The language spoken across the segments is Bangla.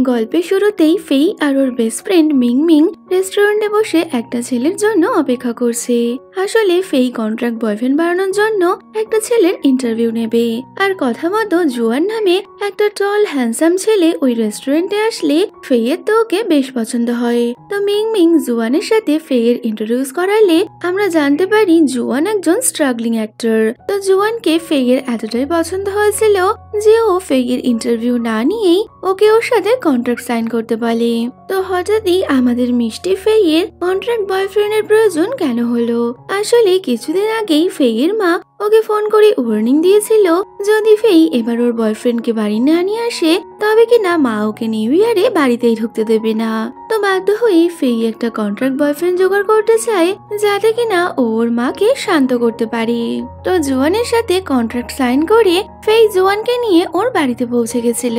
গল্পের শুরুতেই ফেই আর ওর বেস্ট ফ্রেন্ড মিং মিং রেস্টুরেন্টে বসে একটা ছেলের জন্য অপেক্ষা করছে। আসলে ফেই কন্ট্রাক্ট বয়ফ্রেন্ড বানানোর জন্য একটা ছেলের ইন্টারভিউ নেবে, আর কথা মতো জুয়ান নামে একটা টল হ্যান্ডসাম ছেলে ওই রেস্টুরেন্টে আসলে ফেইয়ের তো ওকে বেশ পছন্দ হয়। তো মিং মিং জুয়ানের সাথে ফেইয়ের ইন্ট্রোডিউস করালে আমরা জানতে পারি জুয়ান একজন স্ট্রাগলিং অ্যাক্টর। তো জুয়ানকে ফেইয়ের এতটাই পছন্দ হয়েছিল যে ও ফেইয়ের ইন্টারভিউ না নিয়েই ওকে ওর সাথে কন্ট্রাক্ট সাইন করতে বলে। তো হঠাৎই আমাদের মিষ্টি ফেইয়ের কন্ট্রাক্ট বয়ফ্রেন্ডের প্রয়োজন কেন হলো? আসলে কিছুদিন আগেই ফেইয়ের মা ওকে ফোন করে ওয়ার্নিং দিয়েছিল যদি ফেই এবার ওর বয়ফ্রেন্ডকে বাড়ি না নিয়ে আসে তবে কিনা মা ওকে নিউ ইয়ারে বাড়িতেই ঢুকতে দেবে না। তো বাধ্য হয়ে ফেই একটা কন্ট্রাক্ট বয়ফ্রেন্ড জোগাড় করতে চায় যাতে কিনা ওর মাকে শান্ত করতে পারে। তো জুয়ানের সাথে কন্ট্রাক্ট সাইন করে ফেই জুয়ানকে নিয়ে ওর বাড়িতে পৌঁছে গেছিল,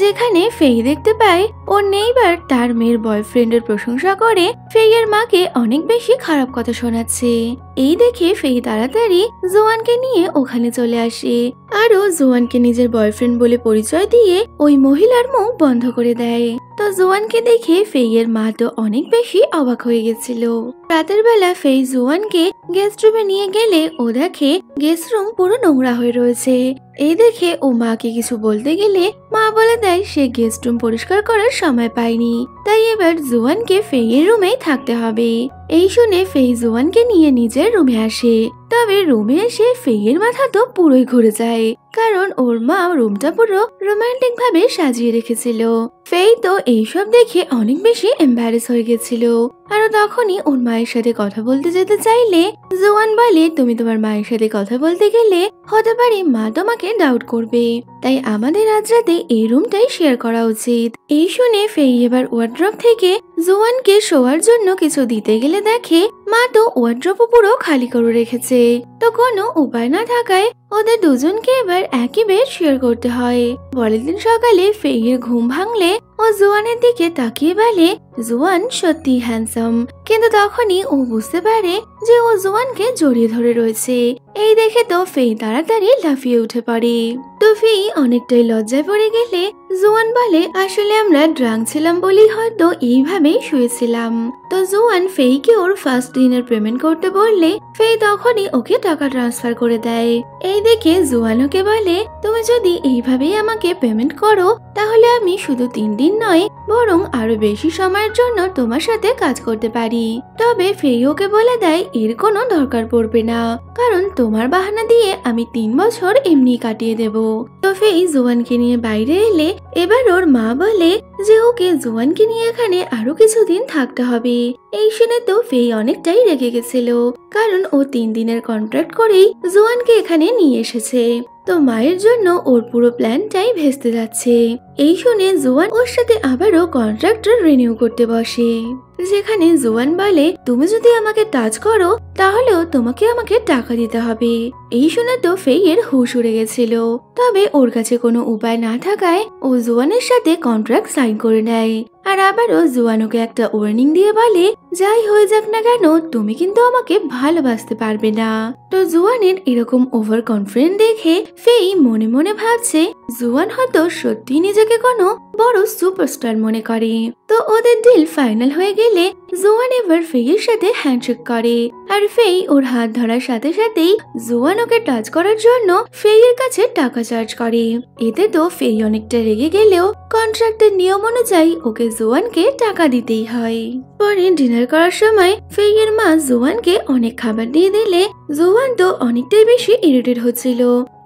যেখানে ফেই দেখতে পায় ওর নেইবার তার মেয়ের বয়ফ্রেন্ডের প্রশংসা করে ফেইয়ের মাকে অনেক বেশি খারাপ কথা শোনাচ্ছে। এই দেখে ফেই তাড়াতাড়ি জুয়ানকে নিয়ে ওখানে চলে আসে, আরও জুয়ানকে নিজের বয়ফ্রেন্ড বলে পরিচয় দিয়ে ওই মহিলার মুখ বন্ধ করে দেয়। তো জুয়ানকে দেখে ফেইয়ের মা তো অনেক বেশি অবাক হয়ে গেছিল। রাতের বেলা ফেই জুয়ানকে গেস্ট রুমে নিয়ে গেলে ও দেখে গেস্ট রুম পুরো নোংরা হয়ে রয়েছে। এই দেখে ও মাকে কিছু বলতে গেলে মা বলে দেয় সে গেস্ট রুম পরিষ্কার করার সময় পায়নি, তাই এবার জুয়ানকে ফেইয়ের রুমেই থাকতে হবে। এই শুনে ফেই জুয়ানকে নিয়ে নিজের রুমে আসে, তবে রুমে এসে ফেইয়ের মাথা তো পুরোই ঘুরে যায়, কারণ ওর মা রুমটা পুরো রোমান্টিক ভাবে সাজিয়ে রেখেছিল। ফেই তো এইসব দেখে অনেক বেশি এম্বারেস হয়ে গেছিল, আর তখনই ওর মায়ের সাথে কথা বলতে যেতে চাইলে জুয়ান বলে তুমি তোমার মায়ের সাথে কথা বলতে গেলে হতে পারে মা তোমাকে ডাউট করবে, তাই আমাদের আজ রাতে এই রুমটাই শেয়ার করা উচিত। এই শুনে ফেই এবার ওয়ার্ড্রপ থেকে জুয়ানকে শোয়ার জন্য কিছু দিতে গেলে দেখে মা তো ওয়ার্ড্রপ পুরো খালি করে রেখেছে। তো কোনো উপায় না থাকায় ওদের দুজনকে এবার একই বেড শেয়ার করতে হয়। পরের দিন সকালে ফেইয়ের ঘুম ভাঙলে ও জুয়ানের দিকে তাকিয়ে বলে জুয়ান সত্যি হ্যান্ডসাম, কিন্তু তখনই ও বুঝতে পারে যে ও জুয়ানকে জড়িয়ে ধরে রয়েছে। এই দেখে তো ফেই তাড়াতাড়ি লাফিয়ে উঠে পড়ে। তো ফেই অনেকটাই লজ্জায় পড়ে গেলে জুয়ান বলে আসলে আমরা ড্রাঙ্ক ছিলাম বলেই হয়তো এইভাবেই শুয়েছিলাম। তো জুয়ান ফেইকে ওর ফার্স্ট দিনের পেমেন্ট করতে বললে ফেই তখনই ওকে টাকা ট্রান্সফার করে দেয়। এই দেখে জুয়ান ওকে বলে তুমি যদি এইভাবেই আমাকে পেমেন্ট করো তাহলে আমি শুধু 3 দিন নয় বরং আরো বেশি সময়ের জন্য তোমার সাথে কাজ করতে পারি। তবে ফেই ওকে বলে দেয় এর কোনো দরকার পড়বে না, কারণ তোমার বাহানা দিয়ে আমি 3 বছর এমনি কাটিয়ে দেব। তো ফেই জুয়ানকে নিয়ে বাইরে এলে এবার ওর মা বলে যে ওকে জুয়ানকে নিয়ে এখানে আরো কিছুদিন থাকতে হবে। এই শুনে তো ফেই অনেকটাই রেগে গেছিল, কারণ ও 3 দিনের কন্ট্রাক্ট করেই জুয়ানকে এখানে নিয়ে এসেছে। তো মায়ের জন্য ওর পুরো প্ল্যানটাই ভেস্তে যাচ্ছে। এই শুনে জুয়ান ওর সাথে আবারও কন্ট্রাক্ট রিনিউ করতে বসে, যেখানে জুয়ান বলে তুমি যদি আমাকে টাচ করো তাহলেও তোমাকে আমাকে টাকা দিতে হবে। এই শুনে তো ফেইয়ের হুশ উড়ে গেছিল, তবে ওর কাছে কোনো উপায় না থাকায় ও জুয়ানের সাথে কন্ট্রাক্ট সাইন করে নেয়। আর আবারও জুয়ান ওকে একটা ওয়ার্নিং দিয়ে বলে যাই হয়ে যাক না কেন তুমি কিন্তু আমাকে ভালোবাসতে পারবে না। তো জুয়ানের এরকম ওভার কনফিডেন্ট দেখে ফেই মনে মনে ভাবছে জুয়ান হয়তো সত্যি নিজেকে কোনো বড় সুপারস্টার মনে করে। তো ওদের ডিল ফাইনাল হয়ে গেলে জুয়ান এবার ফেইয়ের সাথে হ্যান্ডশেক করে, আর ফেই ওর হাত ধরার সাথে সাথেই জুয়ান ওকে টাচ করার জন্য ফেইয়ের কাছে টাকা চার্জ করে। এতে তো ফেই অনেকটা রেগে গেলেও কন্ট্রাক্টের নিয়ম অনুযায়ী ওকে জুয়ানকে টাকা দিতেই হয়। পরে ডিনার করার সময় ফেইয়ের মা জুয়ানকে অনেক খাবার দিয়ে দিলে জুয়ান তো অনেকটাই বেশি ইরিটেট হচ্ছিল।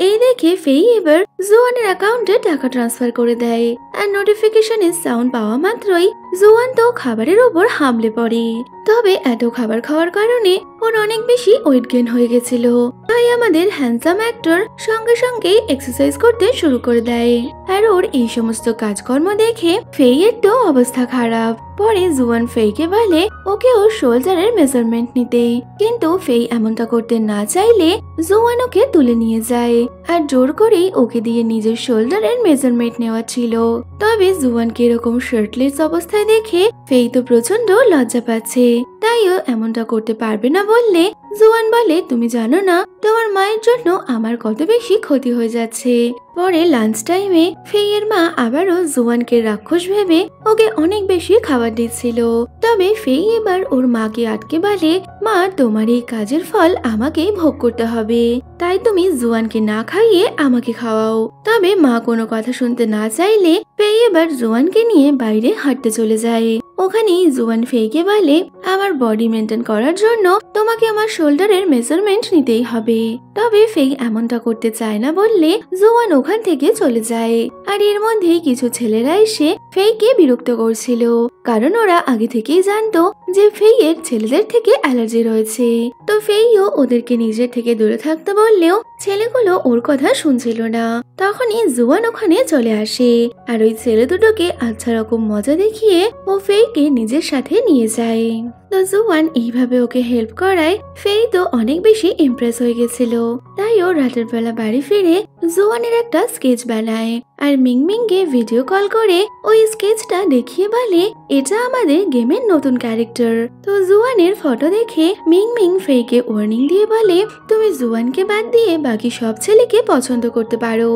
এই দেখে ফেই এবার জুয়ানের অ্যাকাউন্টে টাকা ট্রান্সফার করে দেয়, আর নোটিফিকেশনের সাউন্ড পাওয়া মাত্রই জুয়ান তো খাবারের উপর হামলে পড়ে। তবে এত খাবার খাওয়ার কারণে ওর অনেক বেশি ওয়েট গেইন হয়ে গেছিল, তাই আমাদের হ্যান্ডসাম অ্যাক্টর সঙ্গে সঙ্গে এক্সারসাইজ করতে শুরু করে দেয়। আর ওর এই সমস্ত কাজকর্ম দেখে ফেইয়ের তো অবস্থা খারাপ। পরে জুয়ান ফেইকে বলে ওকে ওর শোল্ডারের মেজারমেন্ট নিতে, কিন্তু ফেই এমনটা করতে না চাইলে জুয়ান ওকে তুলে নিয়ে যায়, আর জোর করেই ওকে দিয়ে নিজের শোল্ডারের মেজারমেন্ট নেওয়া ছিল। তবে জুয়ানকে এরকম শার্টলেস অবস্থায় দেখে ফেই তো প্রচন্ড লজ্জা পাচ্ছে, তাইও এমনটা করতে পারবে না বললে জুয়ান বলে তুমি জানো না তোমার মায়ের জন্য আমার কত বেশি ক্ষতি হয়ে যাচ্ছে। পরে লাঞ্চ টাইমে ফেইয়ের মা আবারও জুয়ানকে রাক্ষস ভেবে ওকে অনেক বেশি খাবার দিচ্ছিল। তবে ফেই এবার ওর মাকে আটকে বলে, মা তোমার এই কাজের ফল আমাকে ভোগ করতে হবে, তাই তুমি জুয়ানকে না খাইয়ে আমাকে খাওয়াও। তবে মা কোনো কথা শুনতে না চাইলে ফেই এবার জুয়ানকে নিয়ে বাইরে হাঁটতে চলে যায়। ওখানে জুয়ান ফেইকে বলে, আমার বডি মেনটেন করার জন্য তোমাকে আমার শোল্ডারের মেজারমেন্ট নিতেই হবে। তবে ফেই এমনটা করতে চায় না বললে জুয়ান ওখান থেকে চলে যায়। আর এর মধ্যেই কিছু ছেলেরা এসে ফেইকে বিরক্ত করছিল, কারণ ওরা আগে থেকেই জানতো যে ফেইয়ের ছেলেদের থেকে অ্যালার্জি রয়েছে। তো ফেইও ওদেরকে নিজের থেকে দূরে থাকতে বললেও ছেলেগুলো ওর কথা শুনছিল না। তখনই জুয়ান ওখানে চলে আসে আর ওই ছেলে দুটোকে আচ্ছা রকম মজা দেখিয়ে ও ফেইকে নিজের সাথে নিয়ে যায়। তো জুয়ান এইভাবে ওকে হেল্প করায় ফেই তো অনেক বেশি ইমপ্রেস হয়ে গেছিল। তাই ও রাতের বেলা বাড়ি ফিরে জুয়ানের একটা স্কেচ বানায় আর মিংমিংকে ভিডিও কল করে ওই স্কেচটা দেখিয়ে বলে, এটা আমাদের গেমের নতুন ক্যারেক্টার। তো জুয়ানের ফটো দেখে মিংমিং ফেইকে ওয়ার্নিং দিয়ে বলে, তুমি জুয়ানকে বাদ দিয়ে বাকি সব ছেলেকে পছন্দ করতে পারো।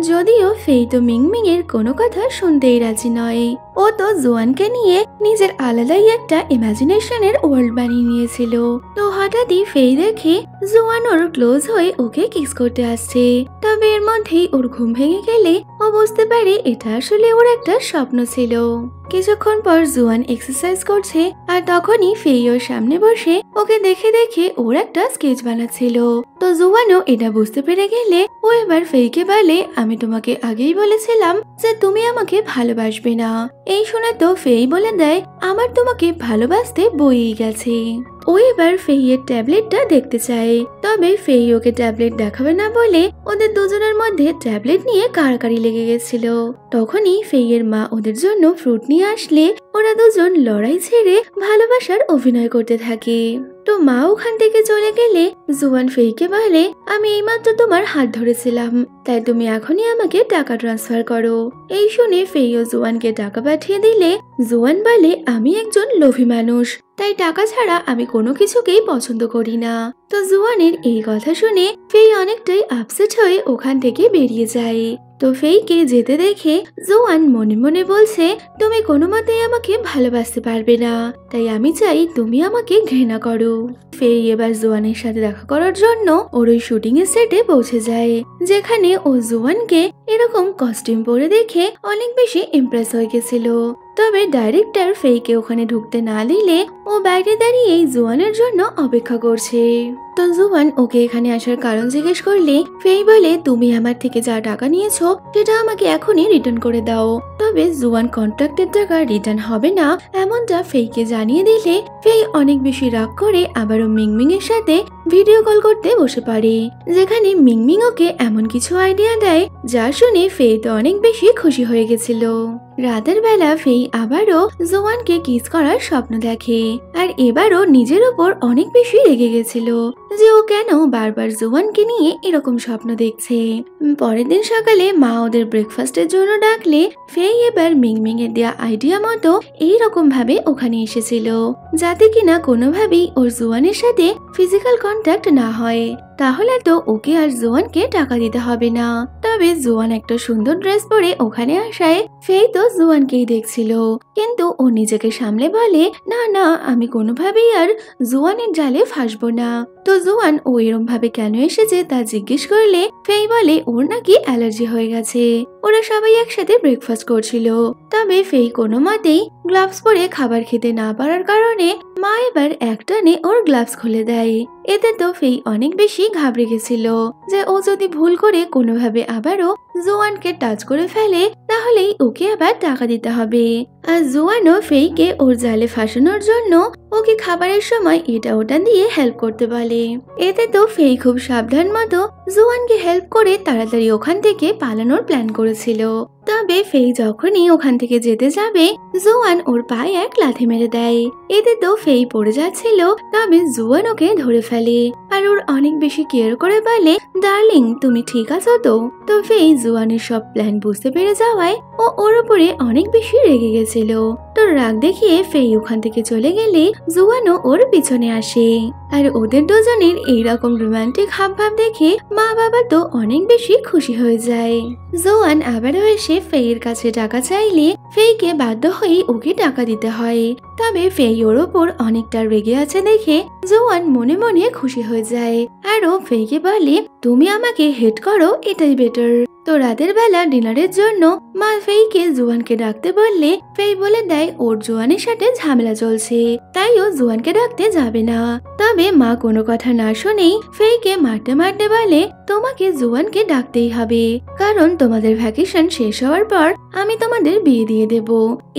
যদিও ফেই তো মিংমিং এর কোনো কথা শুনতেই রাজি নয়। ও তো জুয়ানকে নিয়ে নিজের আলাদাই একটা ইমাজিনেশনের ওয়ার্ল্ড বানিয়ে নিয়েছিল। তো হঠাৎই ফেই দেখে জুয়ান ওর ক্লোজ হয়ে ওকে কিস করতে আসছে। তবে এর মধ্যেই ওর ঘুম ভেঙে গেলে ও বুঝতে পারে এটা আসলে ওর একটা স্বপ্ন ছিল। কিছুক্ষণ পর জুয়ান এক্সারসাইজ করছে আর তখনই ফেই ওর সামনে বসে ওকে দেখে দেখে ওর একটা স্কেচ বানাচ্ছিল। তো জুয়ানও এটা বুঝতে পেরে গেলে ও এবার ফেইকে বলে, আমি তোমাকে আগেই বলেছিলাম যে তুমি আমাকে ভালোবাসবে না। এই শুনে তো ফেই বলে দেয়, আমার তোমাকে ভালোবাসতে বইই গেছে। ও এবার ফেইয়ের ট্যাবলেটটা দেখতে চায়। তবে ফেই ওকে ট্যাবলেট দেখাবে না বলে ওদের দুজনের মধ্যে ট্যাবলেট নিয়ে কাড়াকাড়ি লেগে গেছিল। তখনই ফেইয়ের মা ওদের জন্য ফ্রুট নিয়ে আসলে ওরা দুজন লড়াই ছেড়ে ভালোবাসার অভিনয় করতে থাকে। তো মা ওখান থেকে চলে গেলে জুয়ান ফেইকে বলে, আমি এইমাত্র তোমার হাত ধরেছিলাম, তাই তুমি এখনই আমাকে টাকা ট্রান্সফার করো। এই শুনে ফেই ও জুয়ানকে টাকা পাঠিয়ে দিলে জুয়ান বলে, আমি একজন লোভী মানুষ, তাই টাকা ছাড়া আমি কোনো কিছুকেই পছন্দ করি না। তো জুয়ানের এই কথা শুনে ফেই অনেকটাই আপসেট হয়ে ওখান থেকে বেরিয়ে যায়। তো ফেইকে যেতে দেখে জুয়ান মনে মনে বলছে, তুমি কোনো মতেই আমাকে ভালোবাসতে পারবে না, তাই আমি চাই তুমি আমাকে ঘৃণা করো। ফেই এবার জুয়ানের সাথে দেখা করার জন্য ওর ওই শুটিং এর সেটে পৌঁছে যায়, যেখানে ও জুয়ানকে এরকম কস্টিউম পরে দেখে অনেক বেশি ইমপ্রেস হয়ে গেছিল। তবে ডাইরেক্টর ফেইকে ওখানে ঢুকতে না দিলে ও বাইরে দাঁড়িয়ে জুয়ানের জন্য অপেক্ষা করছে। তো জুয়ান ওকে এখানে আসার কারণ জিজ্ঞেস করলে ফেই বলে, তুমি আমার থেকে যা টাকা নিয়েছো সেটা আমাকে এখনই রিটার্ন করে দাও। তবে জুয়ান কন্ট্রাক্টের টাকা রিটার্ন হবে না এমনটা ফেইকে জানিয়ে দিলে ফেই অনেক বেশি রাগ করে আবারও মিংমিং এর সাথে ভিডিও কল করতে বসে পড়ে, যেখানে মিংমিং ওকে এমন কিছু আইডিয়া দেয় যা শুনে ফেই তো অনেক বেশি খুশি হয়ে গেছিল। রাতের বেলা ফেই আবারও জুয়ানকে কিস করার স্বপ্ন দেখে আর এবারও নিজের উপর অনেক বেশি রেগে গেছিল যে ও কেন বারবার জুয়ানকে নিয়ে এরকম স্বপ্ন দেখছে। পরের দিন সকালে মা ওদের ব্রেকফাস্টের জন্য ডাকলে ফেই এবার মিংমিং এর দেয়া আইডিয়া মতো এইরকম ভাবে ওখানে এসেছিল যাতে কিনা কোনোভাবেই ওর জুয়ানের সাথে ফিজিক্যাল কন্ট্যাক্ট না হয়, তাহলে তো ওকে আর জুয়ানকে টাকা দিতে হবে না। তবে জুয়ান একটা সুন্দর ড্রেস পরে ওখানে আসায় ফেই তো জুয়ানকেই দেখছিল, কিন্তু ও নিজেকে সামলে বলে, না না আমি কোনোভাবেই আর জুয়ানের জালে ফাঁসবো না। তো জুয়ান ও এরম ভাবে কেন এসেছে তা জিজ্ঞেস করলে ফেই বলে ওর নাকি অ্যালার্জি হয়ে গেছে। ওরা সবাই একসাথে ব্রেকফাস্ট করছিল, তবে ফেই কোনো মতেই গ্লাভস পরে খাবার খেতে না পারার কারণে মা এবার একটানে ওর গ্লাভস খুলে দেয়। এতে তো ফেই অনেক বেশি ঘাবড়ে গেছিল যে ও যদি ভুল করে কোনোভাবে আবারও জুয়ানকে টাচ করে ফেলে তাহলেই ওকে আবার টাকা দিতে হবে। আর জুয়ানও ফেইকে ওর জালে ফাঁসানোর জন্য ওকে খাবারের সময় এটা ওটা দিয়ে হেল্প করতে বলে। এতে তো ফেই খুব সাবধান মতো জুয়ানকে হেল্প করে তাড়াতাড়ি ওখান থেকে পালানোর প্ল্যান করেছিল। তবে ফেই যখনই ওখান থেকে যেতে যাবে জুয়ান ওর পায়ে এক লাথি মেরে দেয়। এতে তো ফেই পড়ে যাচ্ছিল, তবে জুয়ান ওকে ধরে ফেলে আর ওর অনেক বেশি কেয়ার করে বলে, ডার্লিং তুমি ঠিক আছো তো? তো ফেই জুয়ানের সব প্ল্যান বুঝতে পেরে যাওয়ায় ও ওর উপরে অনেক বেশি রেগে গেছিল। তো রাগ দেখিয়ে ফেই ওখান থেকে চলে গেলে জুয়ানও ওর পিছনে আসে। আর ওদের দুজনের এইরকম রোমান্টিক হাবভাব দেখে মা বাবা তো অনেক বেশি খুশি হয়ে যায়। জোয়ান আবারও এসে ফেইয়ের কাছে টাকা চাইলে ফেইকে বাধ্য হয়ে ওকে টাকা দিতে হয়। তবে ফেই ওর ওপর অনেকটা রেগে আছে দেখে জোয়ান মনে মনে খুশি হয়ে যায় আর ও ফেইকে বলে, তুমি আমাকে হেট করো এটাই বেটার। তো রাতের বেলা ডিনারের জন্য মা ফেইকে জোয়ানকে ডাকতে বললে ফেই বলে দেয় ওর জোয়ানের সাথে ঝামেলা চলছে, তাই ও জোয়ানকে ডাকতে যাবে না। তবে মা কোনো কথা না শুনেই ফেইকে মারতে মারতে বলে, তোমাকে জোয়ানকে ডাকতেই হবে, কারণ তোমাদের ভ্যাকেশন শেষ হওয়ার পর আমি তোমাদের বিয়ে দিয়ে দেব।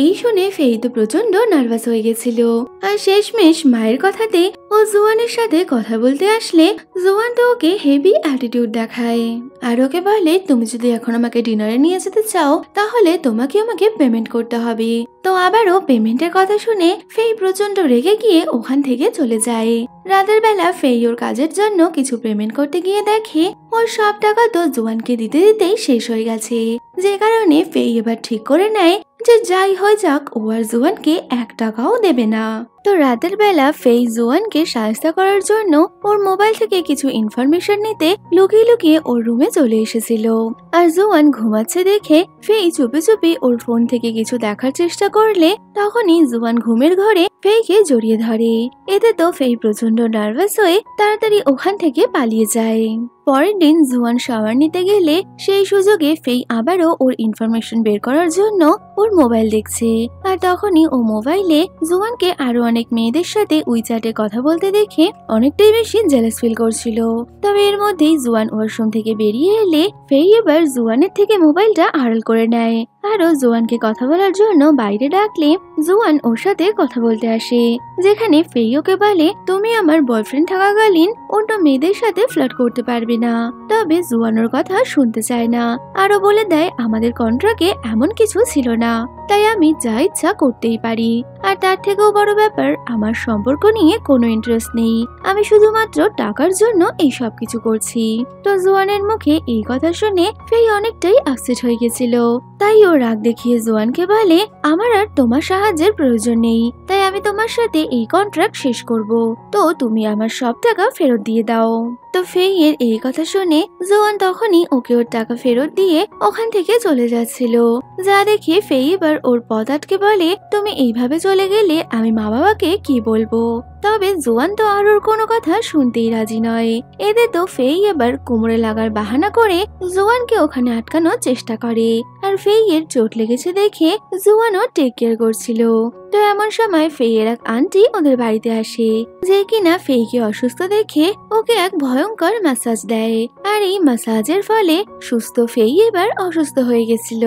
এই শুনে ফেই তো প্রচন্ড নার্ভাস হয়ে গেছিল। আর শেষমেশ মায়ের কথাতে ও জোয়ানের সাথে কথা বলতে আসলে জোয়ান তো ওকে হেভি অ্যাটিটিউড দেখায় আর ওকে বলে, তুমি যদি এখন আমাকে ডিনারে নিয়ে যেতে চাও তাহলে তোমাকে আমাকে পেমেন্ট করতে হবে। তো আবারও পেমেন্টের কথা শুনে ফেই প্রচন্ড রেগে গিয়ে ওখান থেকে চলে যায়। রাতের বেলা ফেই ওর কাজের জন্য কিছু পেমেন্ট করতে গিয়ে দেখে ওর সব টাকা তো জোয়ানকে দিতে দিতেই শেষ হয়ে গেছে, যে কারণে ফেই এবার ঠিক করে নেয় যে যাই হয়ে যাক ও আর জোয়ানকে 1 টাকাও দেবে না। তো রাতের বেলা ফেই জোয়ানকে সাহায্য করার জন্য ওর মোবাইল থেকে কিছু ইনফরমেশন নিতে লুকিয়ে লুকিয়ে ওর রুমে চলে এসেছিল। আর জোয়ান ঘুমাচ্ছে দেখে ফেই চুপি চুপি ওর ফোন থেকে কিছু দেখার চেষ্টা করলে তখনই জোয়ান ঘুমের ঘরে ফেইকে জড়িয়ে ধরে। এতে তো ফেই প্রচন্ড নার্ভাস হয়ে তাড়াতাড়ি ওখান থেকে পালিয়ে যায়। পরের দিন জোয়ান শাওয়ার নিতে গেলে সেই সুযোগে ফেই আবারও ওর ইনফরমেশন বের করার জন্য ওর মোবাইল দেখছে। আর তখনই ও মোবাইলে জোয়ানকে আরো অনেক মেয়েদের সাথে উইচ্যাটে কথা বলতে দেখে অনেকটাই বেশি জেলাস ফিল করছিল। তবে এর মধ্যেই জোয়ান ওয়াশরুম থেকে বেরিয়ে এলে ফেই এবার জোয়ানের থেকে মোবাইলটা আড়াল করে নেয়। আরো জোয়ানকে কথা বলার জন্য বাইরে ডাকলে জোয়ান ওর সাথে কথা বলতে আসে, যেখানে ফেই ওকে বলে, তুমি আমার বয়ফ্রেন্ড থাকাকালীন অন্য মেয়েদের সাথে ফ্লার্ট করতে পারবে না। তবে জোয়ান ওর কথা শুনতে চায় না, আরো বলে দেয় আমাদের কন্ট্রাক্টে এমন কিছু ছিল না, তাই আমি যা ইচ্ছা করতেই পারি। আর তার থেকেও বড় ব্যাপার, আমার সম্পর্ক নিয়ে কোনো ইন্টারেস্ট নেই, আমি শুধুমাত্র টাকার জন্য এই সব কিছু করছি। তো জোয়ানের মুখে এই কথা শুনে ফেই অনেকটাই আপসেট হয়ে গেছিল, তাই ও রাগ দেখিয়ে জোয়ানকে বলে, আমার আর তোমার সাহায্যের প্রয়োজন নেই, তাই আমি তোমার সাথে এই কন্ট্রাক্ট শেষ করব, তো তুমি আমার সব টাকা ফেরত দিয়ে দাও। তো ফেই এর এই কথা শুনে জোয়ান তখনই ওকে ওর টাকা ফেরত দিয়ে ওখান থেকে চলে যাচ্ছিল, যা দেখে ফেই এবার ওর পথ আটকে বলে, তুমি এইভাবে চলে গেলে আমি মা বাবাকে কি বলবো? তবে জোয়ান তো আর ওর কোনো কথা শুনতেই রাজি নয়। এতে তো ফেই এবার কোমরে লাগার বাহানা করে জোয়ানকে ওখানে আটকানোর চেষ্টা করে। আর ফেই এর চোট লেগেছে দেখে জোয়ানও টেক কেয়ার করছিল। তো এমন সময় ফেইয়ের এক আন্টি ওদের বাড়িতে আসে, যে কিনা ফেইকে অসুস্থ দেখে ওকে এক ভয়ঙ্কর ম্যাসাজ দেয়। আর এই ম্যাসাজের ফলে সুস্থ ফেই এবার অসুস্থ হয়ে গেছিল।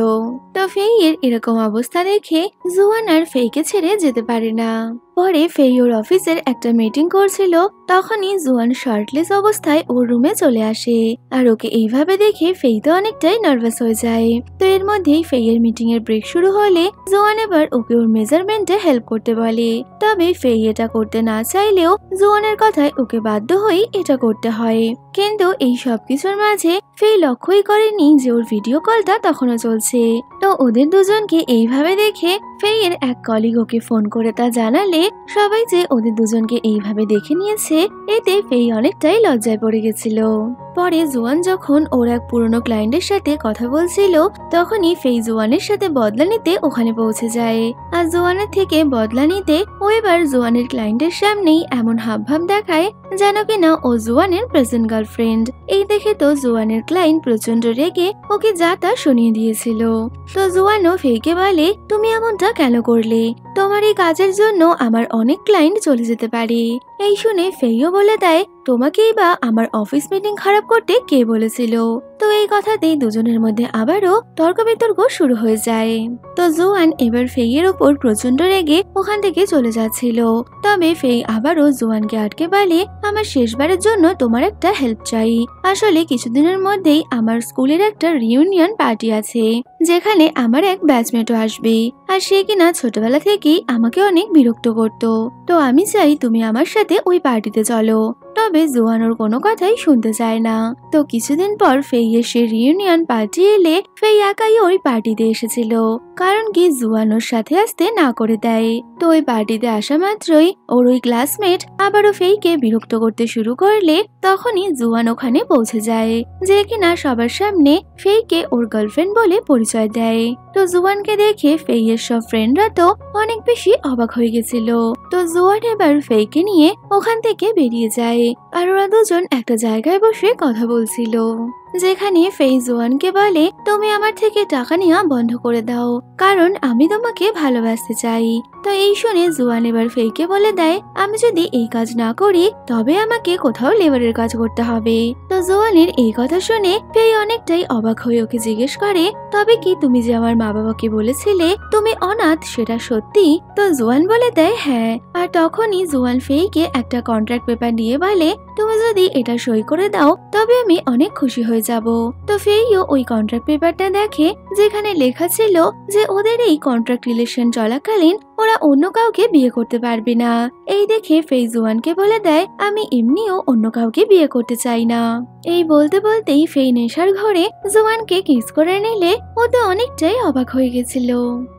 তো ফেইয়ের এরকম অবস্থা দেখে জোয়ান আর ফেইকে ছেড়ে যেতে পারে না। পরে ফেই ওর অফিসের একটা মিটিং করছিল, তখনই জোয়ান শার্টলেস অবস্থায় ওর রুমে চলে আসে। আর ওকে এইভাবে দেখে ফেই তো অনেকটাই নার্ভাস হয়ে যায়। তো এর মধ্যেই ফেইয়ের মিটিং এর ব্রেক শুরু হলে জোয়ান এবার ওকে ওর মেজারমেন্টে হেল্প করতে বলে। তবে ফেই এটা করতে না চাইলেও জোয়ানের কথায় ওকে বাধ্য হয়ে এটা করতে হয়। কিন্তু এই সবকিছুর মাঝে ফেই লক্ষ্যই করেনি যে ওর ভিডিও কলটা তখনও চলছে। তো ওদের দুজনকে এইভাবে দেখে ফেইয়ের এক কলিগ ওকে ফোন করে তা জানালে সবাই যে ওদের দুজনকে এইভাবে দেখে নিয়েছে, এতে ফেই অনেকটাই লজ্জায় পড়ে গেছিল। পরে জোয়ান যখন ওর এক পুরনো ক্লায়েন্টের সাথে কথা বলছিল, তখনই ফেই জোয়ানের সাথে বদলা নিতে ওখানে পৌঁছে যায়। আর জোয়ানের থেকে বদলা নিতে ও এবার জোয়ানের ক্লায়েন্টের সামনেই এমন হাবভাব দেখায় যেন কিনা ও জোয়ানের প্রেজেন্ট গার্লফ্রেন্ড। এই দেখে তো জোয়ানের ক্লায়েন্ট প্রচন্ড রেগে ওকে যা তা শুনিয়ে দিয়েছিল। তো জোয়ানও ফেইকে বলে, তুমি এমনটা কেন করলে? তোমার এই কাজের জন্য আমার অনেক ক্লায়েন্ট চলে যেতে পারে। এই শুনে ফেইও বলে দেয়, তোমাকেই বা আমার অফিস মিটিং খারাপ করতে কে বলেছিল? তো এই কথাতেই দুজনের মধ্যে আবারও তর্ক বিতর্ক শুরু হয়ে যায়। তো জোয়ান এবার ফেইয়ের ওপর প্রচন্ড রেগে ওখান থেকে চলে যাচ্ছিল। তবে ফেই আবারও জোয়ানকে আটকে বলে, আমার শেষবারের জন্য তোমার একটা হেল্প চাই। আসলে কিছুদিনের মধ্যেই আমার স্কুলের একটা রিউনিয়ন পার্টি আছে, যেখানে আমার এক ব্যাচমেটও আসবে, আর সে কিনা ছোটবেলা থেকেই আমাকে অনেক বিরক্ত করত। তো আমি চাই তুমি আমার সাথে ওই পার্টিতে চলো। তবে জোয়ান ওর কোনো কথাই শুনতে চায় না। তো কিছুদিন পর ফেইয়ের সে রিউনিয়ন পার্টি এলে ফেই একাই ওই পার্টিতে এসেছিল, কারণ কি জোয়ান ওর সাথে আসতে না করে দেয়। তো ওই পার্টিতে আসা মাত্রই ওর ওই ক্লাসমেট আবারও ফেইকে বিরক্ত করতে শুরু করলে তখনই জোয়ান ওখানে পৌঁছে যায়, যে কিনা সবার সামনে ফেইকে ওর গার্লফ্রেন্ড বলে পরিচয় দেয়। তো জোয়ানকে দেখে ফেইয়ের সব ফ্রেন্ডরা তো অনেক বেশি অবাক হয়ে গেছিল। তো জোয়ান এবার ফেইকে নিয়ে ওখান থেকে বেরিয়ে যায়, আর ওরা দুজন একটা জায়গায় বসে কথা বলছিল, যেখানে ফেই জোয়ানকে বলে, তুমি আমার থেকে টাকা নেওয়া বন্ধ করে দাও, কারণ আমি তোমাকে ভালোবাসতে চাই। তো এই শুনে জোয়ান এবার ফেইকে বলে দেয়, আমি যদি এই কাজ না করি তবে আমাকে কোথাও লেবারের কাজ করতে হবে। তো জোয়ানের এই কথা শুনে ফেই অনেকটাই অবাক হয়ে ওকে জিজ্ঞেস করে, তবে কি তুমি যে আমার মা বাবাকে বলেছিলে তুমি অনাথ, সেটা সত্যি? তো জোয়ান বলে দেয় হ্যাঁ। আর তখনই জোয়ান ফেইকে একটা কন্ট্রাক্ট পেপার দিয়ে বলে, তুমি যদি এটা সই করে দাও তবে আমি অনেক খুশি হয়ে যাব। তো ফেইও ওই কন্ট্রাক্ট পেপারটা দেখে, যেখানে লেখা ছিল যে ওদের এই কন্ট্রাক্ট রিলেশন চলাকালীন ওরা অন্য কাউকে বিয়ে করতে পারবে না। এই দেখে ফেই জোয়ানকে বলে দেয়, আমি এমনিও অন্য কাউকে বিয়ে করতে চাই না। এই বলতে বলতেই ফেই নেশার ঘরে জোয়ানকে কিস করে নিলে ও তো অনেকটাই অবাক হয়ে গেছিল।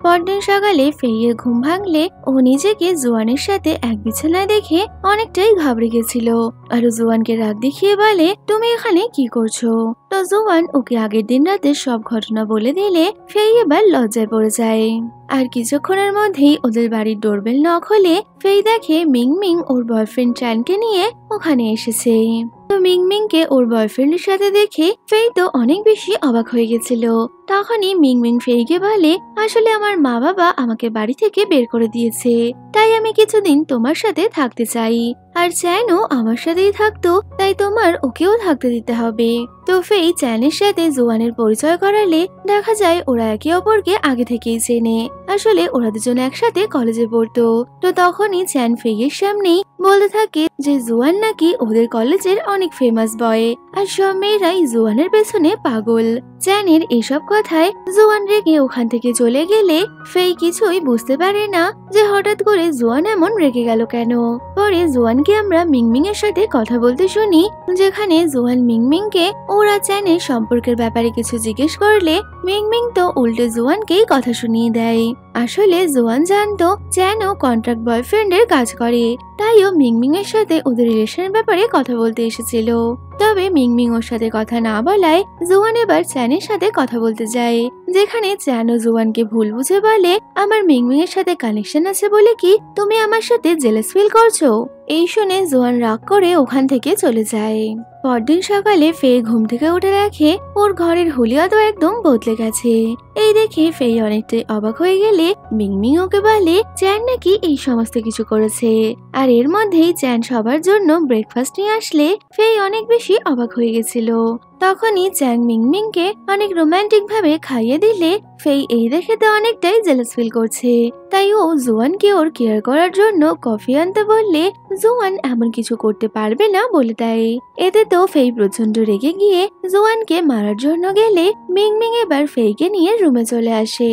পরদিন সকালে ফেইয়ের ঘুম ভাঙলে ও নিজেকে জোয়ানের সাথে এক বিছানায় দেখে অনেকটাই ঘাবড়ে গেছিল, আর জোয়ানকে রাগ দেখিয়ে বলে, তুমি এখানে কি করছো? তো জোয়ান ওকে আগের দিন রাতে সব ঘটনা বলে দিলে ফেই এবার লজ্জায় পড়ে যায়। আর কিছুক্ষণের মধ্যেই ওদের বাড়ির ডোরবেল নক হলে ফেই দেখে মিংমিং ওর বয়ফ্রেন্ড চ্যানকে নিয়ে ওখানে এসেছে। তো মিংমিংকে ওর বয়ফ্রেন্ডের সাথে দেখে ফেই তো অনেক বেশি অবাক হয়ে গেছিল। তখনই মিংমিং ফেইকে বলে, আসলে আমার মা বাবা আমাকে বাড়ি থেকে বের করে দিয়েছে, তাই আমি কিছুদিন তোমার সাথে থাকতে চাই। আর চ্যানও আমার সাথেই থাকতো, তাই তোমার ওকেও থাকতে দিতে হবে। তো ফেই চ্যানের সাথে জোয়ানের পরিচয় করালে দেখা যায় ওরা একে অপরকে আগে থেকেই চেনে। আসলে ওরা দুজন একসাথে কলেজে পড়তো। তো তখনই চ্যান ফেইয়ের সামনেই বলতে থাকে যে জোয়ান নাকি ওদের কলেজের অনেক ফেমাস বয়, আর সব মেয়েরাই জোয়ানের পেছনে পাগল। চ্যানের এসব কথায় জোয়ান রেগে ওখান থেকে চলে গেলে ফেই কিছুই বুঝতে পারে না যে হঠাৎ করে জোয়ান এমন রেগে গেল কেন। পরে জোয়ানকে আমরা মিংমিং এর সাথে কথা বলতে শুনি, যেখানে জোয়ান মিংমিংকে ওরা চ্যানের সম্পর্কের ব্যাপারে কিছু জিজ্ঞেস করলে মিংমিং তো উল্টে জোয়ানকেই কথা শুনিয়ে দেয়। আসলে জোয়ান জানতো চ্যানও কন্ট্রাক্ট বয়ফ্রেন্ডের কাজ করে, তাইও মিংমিং এর সাথে ওদের রিলেশনের ব্যাপারে কথা বলতে এসেছিল। তবে মিংমিং ওর সাথে কথা না বলায় জোয়ান এবার চ্যানের সাথে কথা বলতে যায়, যেখানে চ্যান ও জোয়ানকে ভুল বুঝে বলে, আমার মিংমিং এর সাথে কানেকশন আছে বলে কি তুমি আমার সাথে জেলাস ফিল করছো? এই শুনে জোয়ান রাগ করে ওখান থেকে চলে যায়। পরদিন সকালে ফেই ঘুম থেকে উঠে দেখে ওর ঘরের হুলিয়া তো একদম বদলে গেছে। এই দেখে ফেই অনেকটাই অবাক হয়ে গেলে মিংমিং ওকে বলে চ্যান নাকি এই সমস্ত কিছু করেছে, আর এর মধ্যেই চ্যান সবার জন্য ব্রেকফাস্ট নিয়ে আসলে ফেই অনেক বেশি অবাক হয়ে গেছিল। তখনই চ্যাং মিংমিংকে অনেক রোমান্টিক ভাবে খাইয়ে দিলে ফেই এই দেখে তো অনেকটাই জেলাস ফিল করছে, তাই ও জোয়ানকে ওর কেয়ার করার জন্য কফি আনতে বললে জোয়ান এমন কিছু করতে পারবে না বলে দেয়। এতে তো ফেই প্রচন্ড রেগে গিয়ে জোয়ানকে মারার জন্য গেলে মিংমিং এবার ফেইকে নিয়ে রুমে চলে আসে,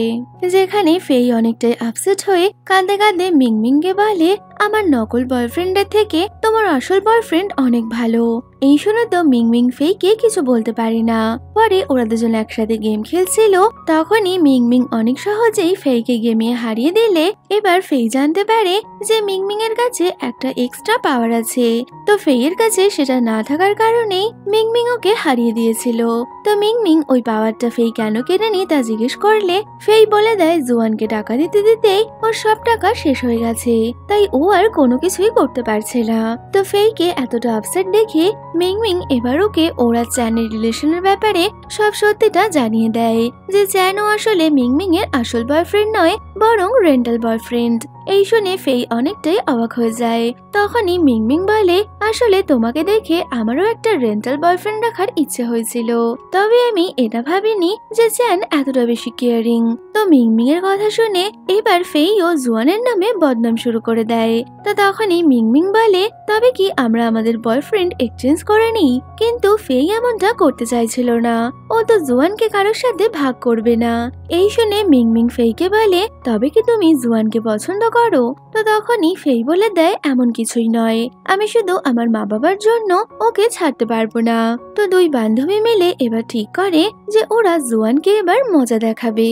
যেখানে ফেই অনেকটাই আপসেট হয়ে কাঁদতে কাঁদতে মিংমিংকে বলে, আমার নকল বয়ফ্রেন্ডের থেকে তোমার আসল বয়ফ্রেন্ড অনেক ভালো। এই শুনে তো মিংমিং ফেইকে কিছু বলতে পারে না। পরে ওরা দুজন একসাথে গেম খেলছিল, তখনই মিংমিং অনেক সহজেই ফেইকে গেমে হারিয়ে দিলে এবার ফেই জানতে পারে যে মিংমিং এর কাছে একটা এক্সট্রা পাওয়ার আছে। তো ফেইয়ের কাছে সেটা না থাকার কারণেই মিংমিং ওকে হারিয়ে দিয়েছিল। তো মিংমিং ওই পাওয়ারটা ফেই কেন কেনেনি তা জিজ্ঞেস করলে ফেই বলে দেয় জোয়ানকে টাকা দিতে দিতেই ওর সব টাকা শেষ হয়ে গেছে, তাই ও আর কোনো কিছুই করতে পারছে না। তো ফেইকে এতটা আপসেট দেখে মিংমিং এবার ওকে ওরা চ্যানের রিলেশনের ব্যাপারে সব সত্যিটা জানিয়ে দেয়, যে চ্যানও আসলে মিংমিং এর আসল বয়ফ্রেন্ড নয়, বরং রেন্টাল বয়ফ্রেন্ড। এই শুনে ফেই অনেকটাই অবাক হয়ে যায়। তখনই মিংমিং বলে, আসলে তোমাকে দেখে আমারও একটা রেন্টাল বয়ফ্রেন্ড রাখার ইচ্ছে হয়েছিল, তবে আমি এটা ভাবিনি যে চ্যান এতটা বেশি কেয়ারিং। তো মিংমিং এর কথা শুনে এবার ফেই ও জুয়ানের নামে বদনাম শুরু করে দেয়। তো তখনই মিংমিং বলে, তবে কি আমরা আমাদের বয়ফ্রেন্ড এক্সচেঞ্জ করে নিই? কিন্তু ফেই এমনটা করতে চাইছিল না, ও তো জুয়ানকে কারোর সাথে ভাগ করবে না। এই শুনে মিংমিং ফেইকে বলে, তবে কি তুমি জুয়ানকে পছন্দ করো? তো তখনই ফেই বলে দেয়, এমন কিছুই নয়, আমি শুধু আমার মা বাবার জন্য ওকে ছাড়তে পারবো না। তো দুই বান্ধবী মিলে এবার ঠিক করে যে ওরা জুয়ানকে এবার মজা দেখাবে।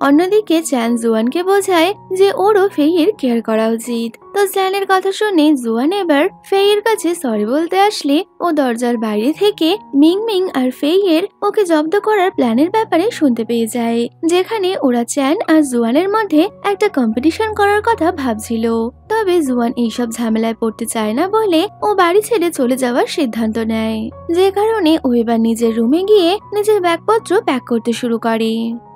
অন্যদিকে চ্যান জুয়ানকে বোঝায় যে ওরও ফেইয়ের কেয়ার করা উচিত। তো চ্যানের কথা শুনে জুয়ান এবার ফেইয়ের কাছে সরি বলতে আসলে ও দরজার বাইরে থেকে মিংমিং আর ফেইয়ের ওকে জব্দ করার প্ল্যানের ব্যাপারে শুনতে পেয়ে যায়, যেখানে ওরা চ্যান আর জুয়ানের মধ্যে একটা কম্পিটিশন করার কথা ভাবছিল। তবে জুয়ান এইসব ঝামেলায় পড়তে চায় না বলে ও বাড়ি ছেড়ে চলে যাওয়ার সিদ্ধান্ত নেয়, যে কারণে ও এবার নিজের রুমে গিয়ে নিজের ব্যাগপত্র প্যাক করতে শুরু করে।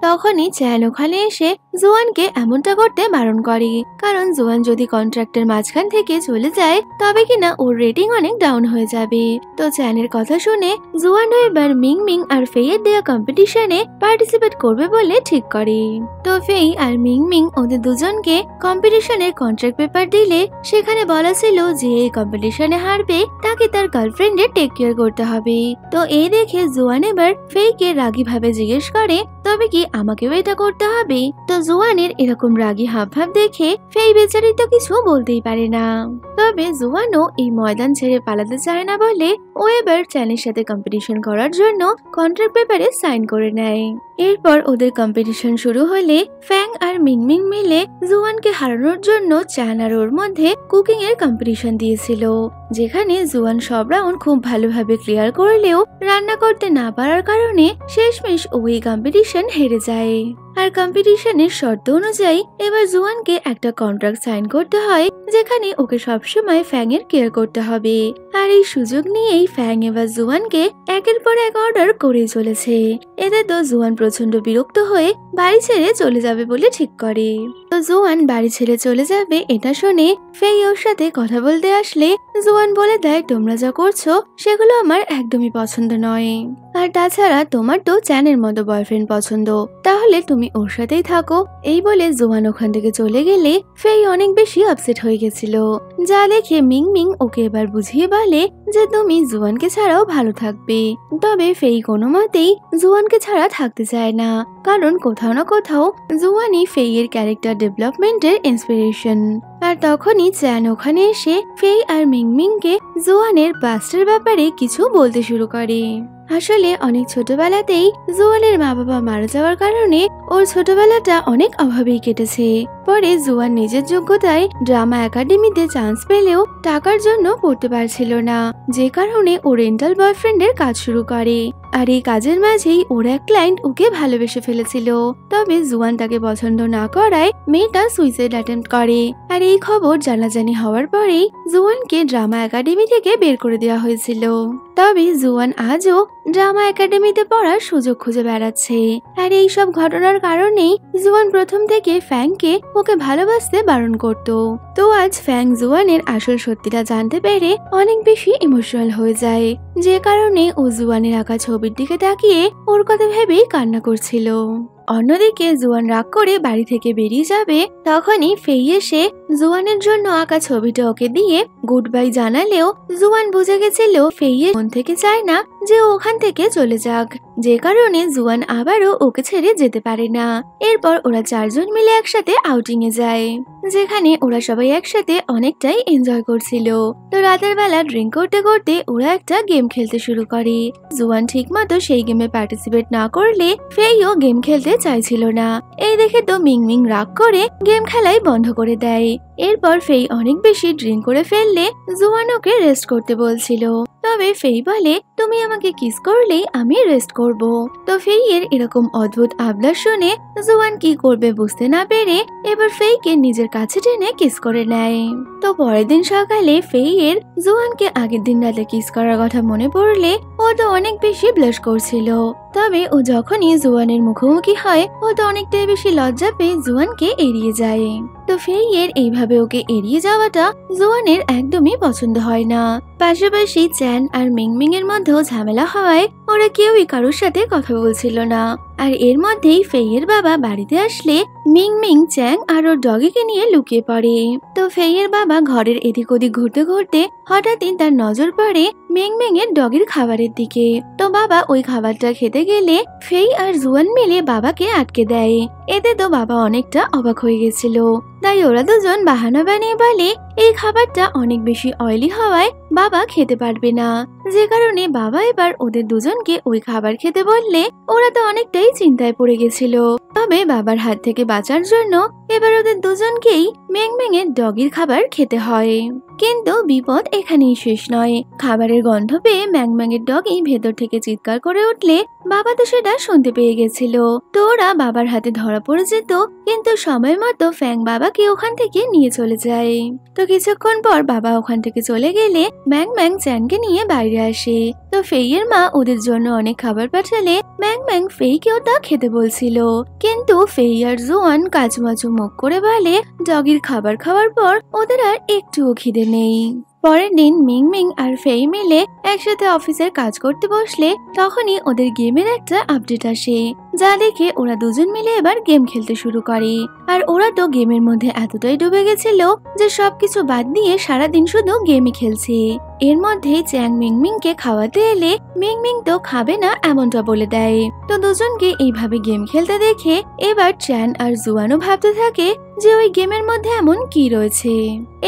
তখনই চ্যান ওখানে এসে জুয়ানকে এমনটা করতে বারণ করে, কারণ জুয়ান যদি কন্ট্রাক্টের মাঝখান থেকে চলে যায় তবে কিনা ওর রেটিং অনেক ডাউন হয়ে যাবে। তো চ্যানের কথা শুনে জুয়ান এবার মিংমিং আর ফেইয়ের দেওয়া কম্পিটিশনে পার্টিসিপেট করবে বলে ঠিক করে। তো ফেই আর মিংমিং ওদের দুজনকে কম্পিটিশনের কন্ট্রাক্ট পেপার দিলে সেখানে বলা ছিল যে এই কম্পিটিশনে হারবে তাকে তার গার্লফ্রেন্ডের টেক কেয়ার করতে হবে। তো এই দেখে জুয়ান এবার ফেইকে রাগী ভাবে জিজ্ঞেস করে, তবে কি আমাকেও এটা করতে হবে? তো জুয়ানের এরকম রাগী হাবভাব দেখে ফেই বেচারি তো কিছু বলতেই পারে না। তবে জুয়ানও এই ময়দান ছেড়ে পালাতে চায় না বলে ও এবার চ্যানের সাথে কম্পিটিশন করার জন্য কন্ট্রাক্ট পেপারে সাইন করে নেয়। এরপর ওদের কম্পিটিশন শুরু হলে ফ্যাং আর মিংমিং মিলে জুয়ানকে হারানোর জন্য চ্যান আর ওর মধ্যে কুকিং এর কম্পিটিশন দিয়েছিল, যেখানে জুয়ান সব রাউন্ড খুব ভালোভাবে ক্লিয়ার করলেও রান্না করতে না পারার কারণে শেষমেশ ওই কম্পিটিশন হেরে যায়। আর কম্পিটিশনের শর্ত অনুযায়ী এবার জুয়ানকে একটা কন্ট্রাক্ট সাইন করতে হয়, যেখানে ওকে সবসময় ফ্যাং এর কেয়ার করতে হবে। আর এই সুযোগ নিয়েই ফ্যাং এবার জুয়ানকে একের পর এক অর্ডার করে চলেছে। এতে তো জুয়ান প্রচন্ড বিরক্ত হয়ে বাড়ি ছেড়ে চলে যাবে বলে ঠিক করে। তো জুয়ান বাড়ি ছেড়ে চলে যাবে এটা শুনে ফেই ওর সাথে কথা বলতে আসলে জুয়ান বলে দেয়, তোমরা যা করছো সেগুলো আমার একদমই পছন্দ নয়, আর তাছাড়া তোমার তো চ্যানের মতো বয়ফ্রেন্ড পছন্দ, তাহলে তুমি ওর সাথেই থাকো। এই বলে জুয়ান ওখান থেকে চলে গেলে ফেই অনেক বেশি আপসেট হয়ে গেছিল, যা দেখে মিংমিং ওকে এবার বুঝিয়ে বলে যে তুমি জুয়ানকে ছাড়াও ভালো থাকবে। তবে ফেই কোনো মতেই জুয়ানকে ছাড়া থাকতে চায় না, কারণ কোথাও না কোথাও জুয়ানই ফেইয়ের ক্যারেক্টার ডেভেলপমেন্টের ইন্সপিরেশন। আর তখনই চ্যান ওখানে এসে ফেই আর মিংমিংকে জুয়ানের পাস্টের ব্যাপারে কিছু বলতে শুরু করে। আসলে অনেক ছোটবেলাতেই জুয়ানের মা বাবা মারা যাওয়ার কারণে ওর ছোটবেলাটা অনেক অভাবেই কেটেছে। পরে জুয়ান নিজের যোগ্যতায় ড্রামা একাডেমিতে চান্স পেলেও টাকার জন্য পড়তে পারছিল না, যে কারণে ও রেন্টাল বয়ফ্রেন্ডের কাজ শুরু করে। আর এই কাজের মাঝেই ওর এক ক্লায়েন্ট ওকে ভালোবেসে ফেলেছিল, তবে জুয়ান তাকে পছন্দ না করায় মেয়েটা সুইসাইড অ্যাটেম্প্ট করে। আর এই খবর জানাজানি হওয়ার পরেই জুয়ানকে ড্রামা একাডেমি থেকে বের করে দেওয়া হয়েছিল। তবে জুয়ান আজও ড্রামা একাডেমিতে পড়ার সুযোগ খুঁজে বেড়াচ্ছে। আর এই সব ঘটনার কারণেই জুয়ান প্রথম থেকে ফ্যাংকে ওকে ভালোবাসতে বারণ করত। তো আজ ফ্যাং জুয়ানের আসল সত্যিটা জানতে পেরে অনেক বেশি ইমোশনাল হয়ে যায়, যে কারণে ও জুয়ানের আঁকা ছবির দিকে তাকিয়ে ওর কথা ভেবেই কান্না করছিল। অন্যদিকে জুয়ান রাগ করে বাড়ি থেকে বেরিয়ে যাবে, তখনই ফেই এসে জুয়ানের জন্য আঁকা ছবিটা ওকে দিয়ে গুড বাই জানালেও জুয়ান বুঝে গেছিল ফেইয়ের মন থেকে চায় না যে ওখান থেকে চলে যাক, যে কারণে জুয়ান আবারও ওকে ছেড়ে যেতে পারে না। এরপর ওরা চারজন মিলে একসাথে আউটিং এ যায়, যেখানে ওরা সবাই একসাথে অনেকটাই এনজয় করছিল। তো রাতের বেলা ড্রিঙ্ক করতে করতে ওরা একটা গেম খেলতে শুরু করে। জুয়ান ঠিক মতো সেই গেমে পার্টিসিপেট না করলে ফেইও গেম খেলতে চাইছিল না। এই দেখে তো মিংমিং রাগ করে গেম খেলাই বন্ধ করে দেয়। এরপর ফেই অনেক বেশি ড্রিঙ্ক করে ফেললে জুয়ান ওকে রেস্ট করতে বলছিল। তবে ফেই বলে, তুমি আমাকে কিস করলেই আমি রেস্ট করব। তো ফেইয়ের এরকম অদ্ভুত আবদার শুনে জুয়ান কি করবে বুঝতে না পেরে এবার ফেইকে নিজের কাছে টেনে কিস করে নেয়। তো পরের দিন সকালে ফেইয়ের জুয়ানকে আগের দিন রাতে কিস করার কথা মনে পড়লে ও তো অনেক বেশি ব্লাশ করছিল। তবে ও যখনই জুয়ানের মুখোমুখি হয় ও তো অনেকটাই বেশি লজ্জা পেয়ে জুয়ানকে এড়িয়ে যায়। তো ফেইয়ের এইভাবে ওকে এড়িয়ে যাওয়াটা জুয়ানের একদমই পছন্দ হয় না। পাশাপাশি চ্যান আর মিংমিং এর মধ্যেও ঝামেলা হওয়ায় ওরা কেউই কারোর সাথে কথা বলছিল না। আর এর মধ্যেই ফেইয়ের বাবা বাড়িতে আসলে মিংমিং চ্যাং আর ওর ডগিকে নিয়ে লুকিয়ে পড়ে। তো ফেইয়ের বাবা ঘরের এদিক ওদিক ঘুরতে ঘুরতে হঠাৎই তার নজর পড়ে মিংমিং এর ডগির খাবারের দিকে। তো বাবা ওই খাবারটা খেতে গেলে ফেই আর জুয়ান মিলে বাবাকে আটকে দেয়। এতে তো বাবা অনেকটা অবাক হয়ে গেছিল। তাই ওরা দুজন বাহানা বানিয়ে বলে এই খাবারটা অনেক বেশি অয়েলি হওয়ায় বাবা খেতে পারবে না, যে কারণে বাবা এবার ওদের দুজনকে ওই খাবার খেতে বললে ওরা তো অনেকটাই চিন্তায় পড়ে গেছিল। তবে বাবার হাত থেকে বাঁচার জন্য এবার ওদের দুজনকেই মেংমেং এর ডগির খাবার খেতে হয়। কিন্তু বিপদ এখানেই শেষ নয়। খাবারের গন্ধ পেয়ে ম্যাংম্যাং এর ডগি ভেতর থেকে চিৎকার করে উঠলে বাবা তো সেটা শুনতে পেয়ে গেছিল। তো ওরা বাবার হাতে ধরা পড়ে যেত, কিন্তু সময় মতো ফ্যাং বাবাকে ওখান থেকে নিয়ে চলে যায়। তো কিছুক্ষণ পর বাবা ওখান থেকে চলে গেলে ম্যাংম্যাং চ্যানকে নিয়ে বাইরে আসে। তো ফেইয়ের মা ওদের জন্য অনেক খাবার পাঠালে ম্যাংম্যাং ফেইকেও তা খেতে বলছিল, কিন্তু ফেই আর জুয়ান কাচুমাচু মুখ করে বলে ডগির খাবার খাওয়ার পর ওদের আর একটুও খিদে নেই। পরের দিন মিংমিং আর ফেই মিলে একসাথে অফিসের কাজ করতে বসলে তখনই ওদের গেমের একটা আপডেট আসে, যা দেখে ওরা দুজন মিলে এবার গেম খেলতে শুরু করে। আর ওরা তো গেমের মধ্যে এতটাই ডুবে গেছিল যে সবকিছু বাদ দিয়ে সারাদিন শুধু গেমই খেলছে। এর মধ্যে চ্যাং মিংমিং কে খাওয়াতে এলে মিংমিং তো খাবে না এমনটা বলে দেয়। তো দুজনকে এইভাবে গেম খেলতে দেখে এবার চ্যান আর জুয়ানও ভাবতে থাকে যে ওই গেমের মধ্যে এমন কি রয়েছে।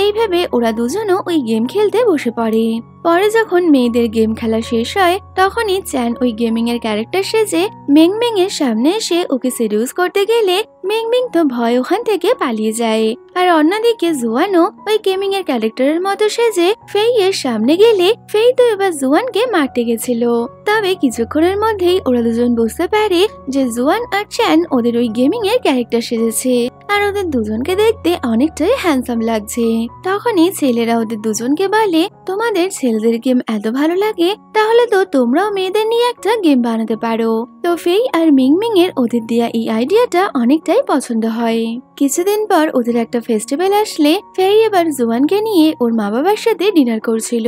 এইভাবে ওরা দুজনও ওই গেম খেলতে বসে পড়ে। পরে যখন মেয়েদের গেম খেলা শেষ হয় তখনই চ্যান ওই গেমিং এর ক্যারেক্টার সেজে মিংমিং এর সামনে এসে ওকে সেডিউস করতে গেলে মিংমিং তো ভয় ওখান থেকে পালিয়ে যায়। আর অন্যদিকে জুয়ানও ওই গেমিং এর ক্যারেক্টারের মতো সেজে ফেই এর সামনে গেলে ফেই তো এবার জুয়ানকে মারতে গেছিল। তবে কিছুক্ষণের মধ্যেই ওরা দুজন বুঝতে পারে যে জুয়ান আর চ্যান ওদের ওই গেমিং এর ক্যারেক্টার সেজেছে আর ওদের দুজনকে দেখতে অনেকটাই হ্যান্ডসাম লাগছে। তখনই ছেলেরা ওদের দুজনকে বলে, তোমাদের ছেলেদের গেম এত ভালো লাগে তাহলে তো তোমরাও মেয়েদের নিয়ে একটা গেম বানাতে পারো। তো ফেই আর মিংমিং এর ওদের দেয়া এই আইডিয়াটা অনেকটাই পছন্দ হয়। কিছুদিন পর ওদের একটা ফেস্টিভ্যাল আসলে ফেই এবার জুয়ানকে নিয়ে ওর মা বাবার সাথে ডিনার করছিল।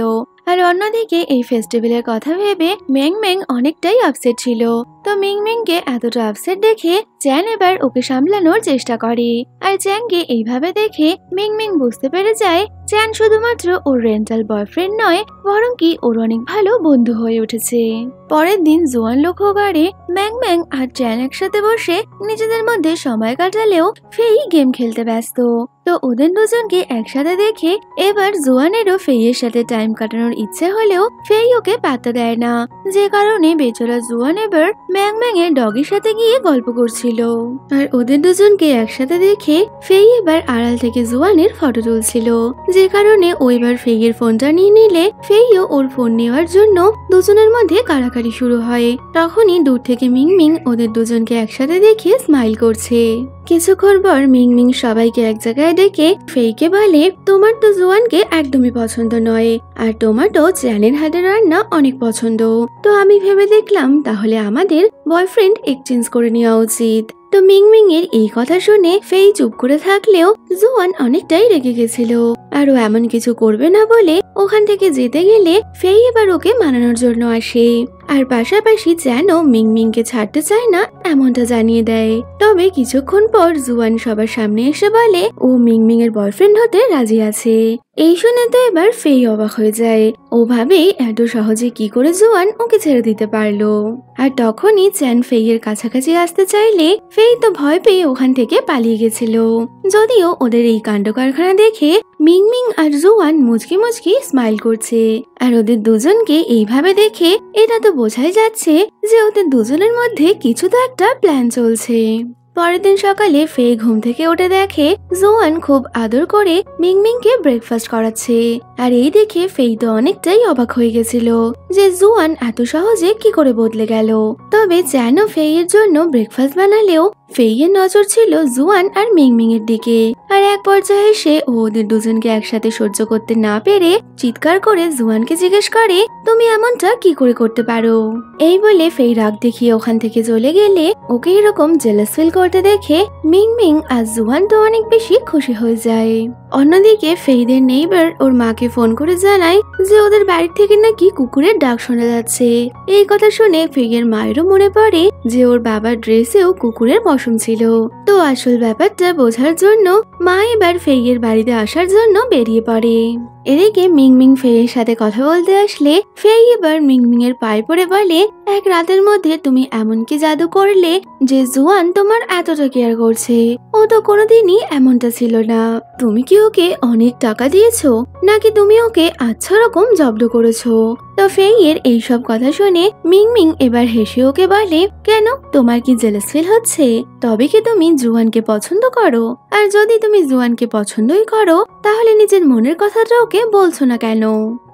আর অন্যদিকে এই ফেস্টিভ্যালের কথা ভেবে ম্যাংম্যাং অনেকটাই আপসেট ছিল। তো মিংমিং কে এতটা আপসেট দেখে চ্যান এবার ওকে সামলানোর চেষ্টা করে। আর চ্যানকে এইভাবে দেখে মিংমিং বুঝতে পেরে যায় চ্যান শুধুমাত্র ওর রেন্টাল বয়ফ্রেন্ড নয়, বরং কি ওর অনেক ভালো বন্ধু হয়ে উঠেছে। পরের দিন জুয়ান লক্ষ্য করে ম্যাংম্যাং আর চ্যান একসাথে বসে নিজেদের মধ্যে সময় কাটালেও ফেই গেম খেলতে ব্যস্ত। তো ওদের দুজনকে একসাথে দেখে এবার জুয়ানেরও ফেইয়ের সাথে টাইম কাটানোর ইচ্ছে হলেও ফেই ওকে পাত্তা দেয় না, যে কারণে বেচারা জুয়ান এবার ম্যাংম্যাং এর ডগের সাথে গিয়ে গল্প করছিল। আর ওদের দুজনকে একসাথে দেখে ফেই এবার আড়াল থেকে জুয়ানের ফটো তুলছিল, যে কারণে ও এবার ফেইয়ের ফোনটা নিয়ে নিলে ফেইও ওর ফোন নেওয়ার জন্য দুজনের মধ্যে কাড়াকাড়ি শুরু হয়। তখনই দূর থেকে মিংমিং ওদের দুজনকে একসাথে দেখে স্মাইল করছে। কিছুক্ষণ পর মিংমিং সবাইকে এক জায়গায় ডেকে ফেইকে বলে, তোমার তো জুয়ানকে একদমই পছন্দ নয়, আর তোমার তো চ্যানের হাতের রান্না অনেক পছন্দ। তো আমি ভেবে দেখলাম তাহলে আমাদের বয়ফ্রেন্ড এক্সচেঞ্জ করে নেওয়া উচিত। তো মিংমিং এর এই কথা শুনে ফেই চুপ করে থাকলেও জুয়ান অনেকটাই রেগে গেছিল, আর ও এমন কিছু করবে না বলে ওখান থেকে যেতে গেলে ফেই এবার ওকে মানানোর জন্য আসে। আর পাশাপাশি চ্যানও মিংমিং কে ছাড়তে চায় না এমনটা জানিয়ে দেয়। তবে কিছুক্ষণ পর জুয়ান সবার সামনে এসে বলে ও মিংমিং এর বয়ফ্রেন্ড হতে রাজি আছে। এই শুনে তো এবার ফেই অবাক হয়ে যায়। ও ভাবে এত সহজে কি করে জুয়ান ওকে ছেড়ে দিতে পারলো। আর তখনই চ্যান ফেইয়ের কাছাকাছি আসতে চাইলে ফেই তো ভয় পেয়ে ওখান থেকে পালিয়ে গেছিল। যদিও ওদের এই কাণ্ড কারখানা দেখে মিংমিং আর জুয়ান মুচকি মুচকি স্মাইল করছে। আর ওদের দুজনকে এইভাবে দেখে এটা তো বোঝাই যাচ্ছে যে ওদের দুজনের মধ্যে কিছু তো একটা প্ল্যান চলছে। পরের দিন সকালে ফেই ঘুম থেকে উঠে দেখে জুয়ান খুব আদর করে মিংমিংকে ব্রেকফাস্ট করাচ্ছে। আর এই দেখে ফেই তো অনেকটাই অবাক হয়ে গেছিল যে জুয়ান এত সহজে কি করে বদলে গেল। তবে যেন ফেইয়ের জন্য ব্রেকফাস্ট বানালেও ফেইয়ের নজর ছিল জুয়ান আর মিংমিং এর দিকে। আর এক পর্যায়ে এসে ওদের দুজনকে একসাথে সহ্য করতে না পেরে চিৎকার করে জুয়ানকে জিজ্ঞেস করে, তুমি এমনটা কি করে করতে পারো? এই বলে ফেই রাগ দেখিয়ে ওখান থেকে চলে গেলে ওকে এরকম জেলাস ফিল করতে দেখে মিংমিং আর জুয়ান তো অনেক বেশি খুশি হয়ে যায়। অন্যদিকে ফেইদের নেইবার ওর মাকে ফোন করে জানায় যে ওদের বাড়ি থেকে নাকি কুকুরের ডাক শোনা যাচ্ছে। এই কথা শুনে ফেইয়ের মায়েরও মনে পড়ে যে ওর বাবার ড্রেসেও কুকুরের পশম ছিল। তো আসল ব্যাপারটা বোঝার জন্য মা এবার ফেইয়ের বাড়িতে আসার জন্য বেরিয়ে পড়ে। এদিকে মিংমিং ফেইয়ের সাথে কথা বলতে আসলে ফেই এবার মিংমিং এর পায়ে পড়ে বলে, এক রাতের মধ্যে তুমি এমন কি জাদু করলে যে জুয়ান তোমার এতটা কেয়ার করছে? ও তো কোনোদিনই এমনটা ছিল না। তুমি কি ওকে অনেক টাকা দিয়েছো নাকি তুমি ওকে আচ্ছা রকম জব্দ করেছো? তো ফেইয়ের এইসব কথা শুনে মিংমিং এবার হেসে ওকে বলে, কেন তোমার কি জেলাস ফিল হচ্ছে? তবে কি তুমি জুয়ানকে পছন্দ করো? আর যদি তুমি জুয়ানকে পছন্দই করো তাহলে নিজের মনের কথাটা ওকে বলছো না কেন?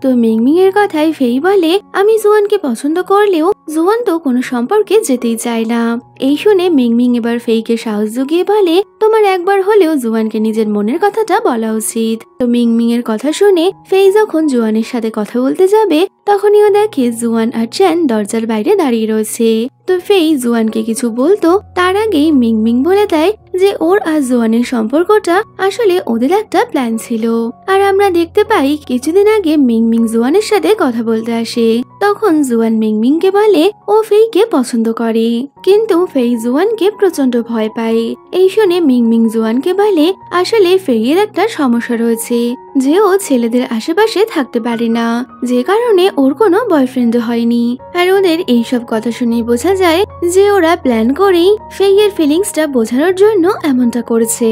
তো মিংমিং এর কথায় ফেই বলে, আমি জুয়ানকে পছন্দ করলেও জুয়ান তো কোনো সম্পর্কে যেতেই চায় না। এই শুনে মিংমিং এবার ফেইকে সাহস জুগিয়ে বলে, তোমার একবার হলেও জুয়ানকে নিজের মনের কথাটা বলা উচিত। তো মিংমিং এর কথা শুনে ফেই যখন জুয়ানের সাথে কথা বলতে যাবে তখনই ও দেখে জুয়ান আর চ্যান দরজার বাইরে দাঁড়িয়ে রয়েছে। তো ফেই জুয়ানকে কিছু বলতো তার আগেই মিংমিং বলে দেয় যে ওর আর জুয়ানের সম্পর্কটা আসলে ওদের একটা প্ল্যান ছিল। আর আমরা দেখতে পাই কিছুদিন আগে মিংমিং জুয়ানের সাথে কথা বলতে আসে। তখন জুয়ান মিংমিংকে বলে ও ফেইকে পছন্দ করে, কিন্তু ফেই জুয়ানকে প্রচন্ড ভয় পায়। এই শুনে মিংমিং জুয়ানকে বলে আসলে ফেইয়ের একটা সমস্যা রয়েছে যে ও ছেলেদের আশেপাশে থাকতে পারে না, যে কারণে ওর কোনো বয়ফ্রেন্ড হয়নি। আর ওদের এইসব কথা শুনে বোঝা যায় যে ওরা প্ল্যান করেই ফেইয়ের ফিলিংসটা বোঝানোর জন্য এমনটা করেছে।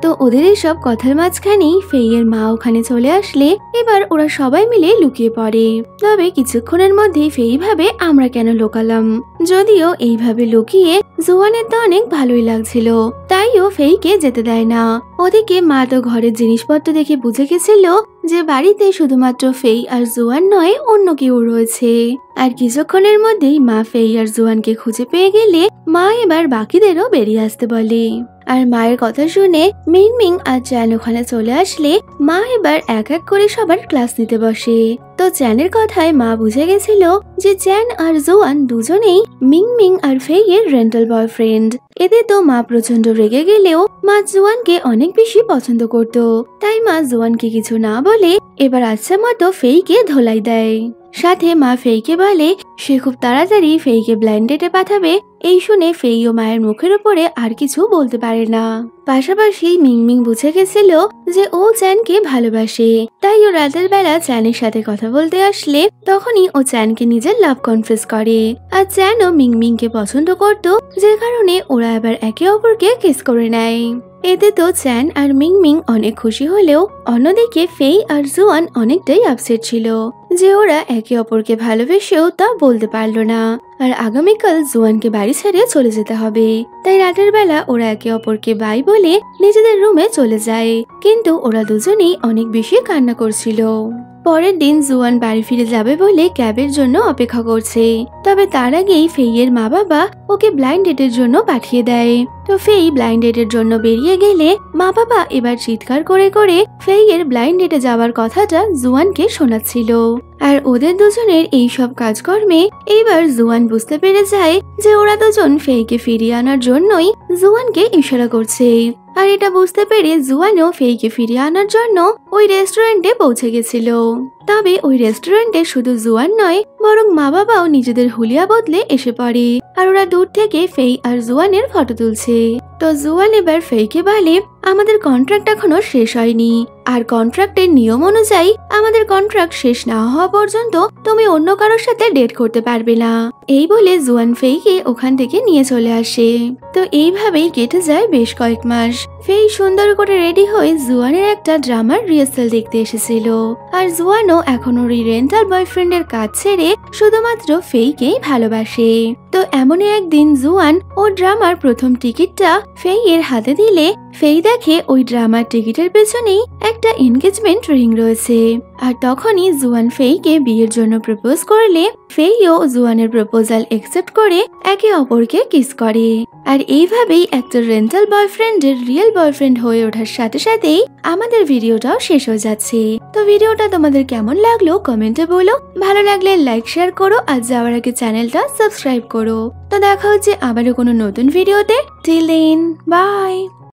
তো ওদের এইসব কথার মাঝখানেই ফেইয়ের মা ওখানে চলে আসলে এবার ওরা সবাই মিলে লুকিয়ে পড়ে। তবে কিছুক্ষণের মধ্যেই ফেই ভাবে আমরা কেন লুকালাম, যদিও এইভাবে লুকিয়ে জুয়ানের তো অনেক ভালোই লাগছিল, তাইও ফেইকে যেতে দেয় না। ওদিকে মা তো ঘরের জিনিসপত্র দেখে বুঝে গেছিল যে বাড়িতে শুধুমাত্র ফেই আর জুয়ান নয় অন্য কেউ রয়েছে। আর কিছুক্ষণের মধ্যেই মা ফেই আর জুয়ানকে খুঁজে পেয়ে গেলে মা এবার বাকিদেরও বেরিয়ে আসতে বলে। আর মায়ের কথা শুনে মিংমিং আর চ্যান ওখানে চলে আসলে মা এবার এক এক করে সবার ক্লাস নিতে বসে। তো চ্যানের কথায় মা বুঝে গেছিল যে চ্যান আর জুয়ান দুজনেই মিংমিং আর ফেইয়ের রেন্টাল বয়ফ্রেন্ড। এতে তো মা প্রচন্ড রেগে গেলেও মা জুয়ানকে অনেক বেশি পছন্দ করত, তাই মা জুয়ানকে কিছু না বলে এবার আচ্ছা মতো ফেইকে ধোলাই দেয়। সাথে মা ফেইকে বলে সে খুব তাড়াতাড়ি ফেইকে ব্লাইন্ড ডেটে পাঠাবে। এই শুনে ফেই ও মায়ের মুখের উপরে আর কিছু বলতে পারে না। পাশাপাশি মিংমিং বুঝে গেছিল যে ও চ্যানকে ভালোবাসে, তাই ও রাতের বেলা চ্যানের সাথে কথা বলতে আসলে তখনই ও চ্যানকে নিজের লাভ কনফেস করে। আর চ্যানও মিংমিংকে পছন্দ করত, যে কারণে ওরা এবার একে অপরকে কিস করে নেয়। এতে তো চ্যান আর মিংমিং অনেক খুশি হলেও অন্যদিকে ফেই আর জুয়ান অনেকটাই আপসেট ছিল যে ওরা একে অপরকে ভালোবেসেও তা বলতে পারলো না। আর আগামীকাল জুয়ানকে বাড়ি ছেড়ে চলে যেতে হবে, তাই রাতের বেলা ওরা একে অপরকে বাই বলে নিজেদের রুমে চলে যায়। কিন্তু ওরা দুজনেই অনেক বেশি কান্না করছিল। পরের দিন জুয়ান বাড়ি ফিরে যাবে বলে ক্যাবের জন্য অপেক্ষা করছে। তবে তার আগেই ফেইয়ের মা বাবা ওকে ব্লাইন্ড ডেটের জন্য পাঠিয়ে দেয়। তো ফেই ব্লাইন্ড ডেটের জন্য বেরিয়ে গেলে মা বাবা এবার চিৎকার করে করে ফেইয়ের ব্লাইন্ড ডেটে যাওয়ার কথাটা জুয়ানকে শোনাচ্ছিল। আর ওদের দুজনের এই সব কাজকর্মে এইবার জুয়ান বুঝতে পেরে যায় যে ওরা দুজন ফেইকে ফিরিয়ে আনার জন্যই জুয়ানকে ইশারা করছে। আর এটা বুঝতে পেরে জুয়ানও ফেইকে ফিরিয়ে আনার জন্য ওই রেস্টুরেন্টে পৌঁছে গেছিল। তবে ওই রেস্টুরেন্টে শুধু জুয়ান নয় বরং মা বাবাও নিজেদের হুলিয়া বদলে এসে পড়ে। আর ওরা দূর থেকে ফেই আর জুয়ানের ফটো তুলছে। তো জুয়ান এবার ফেইকে বলে আমাদের কন্ট্রাক্ট এখনো শেষ হয়নি, আর কন্ট্রাক্টের নিয়ম অনুযায়ী আমাদের কন্ট্রাক্ট শেষ না হওয়া পর্যন্ত তুমি অন্য কারোর সাথে ডেট করতে পারবে না। এই বলে জুয়ান ফেইকে ওখান থেকে নিয়ে চলে আসে। তো এইভাবেই কেটে যায় বেশ কয়েক মাস। ফেই সুন্দর করে রেডি হয়ে জুয়ানের একটা ড্রামার রিহার্সাল দেখতে এসেছিল, আর জুয়ানও এখন ওর রেন্টাল বয়ফ্রেন্ডের কাজ ছেড়ে শুধুমাত্র ফেইকেই ভালোবাসে। তো এমনই একদিন জুয়ান ও ড্রামার প্রথম টিকিটটা ফেই এর হাতে দিলে ফেই দেখে ওই ড্রামার টিকিটের পেছনেই একটা এনগেজমেন্ট রিং রয়েছে। আর তখনই জুয়ান ফেইকে বিয়ের জন্য প্রপোজ করলে ফেইও জুয়ানের প্রপোজাল একসেপ্ট করে একে অপরকে কিস করে। আর এইভাবেই একটা রেন্টাল বয়ফ্রেন্ডের রিয়েল বয়ফ্রেন্ড হয়ে ওঠার সাথে সাথেই আমাদের ভিডিওটাও শেষ হয়ে যাচ্ছে। তো ভিডিওটা তোমাদের কেমন লাগলো কমেন্টে বলো, ভালো লাগলে লাইক শেয়ার করো, আর যাওয়ার আগে চ্যানেলটা সাবস্ক্রাইব করো। তো দেখা হচ্ছে আবারও কোনো নতুন ভিডিওতে। Till then, by.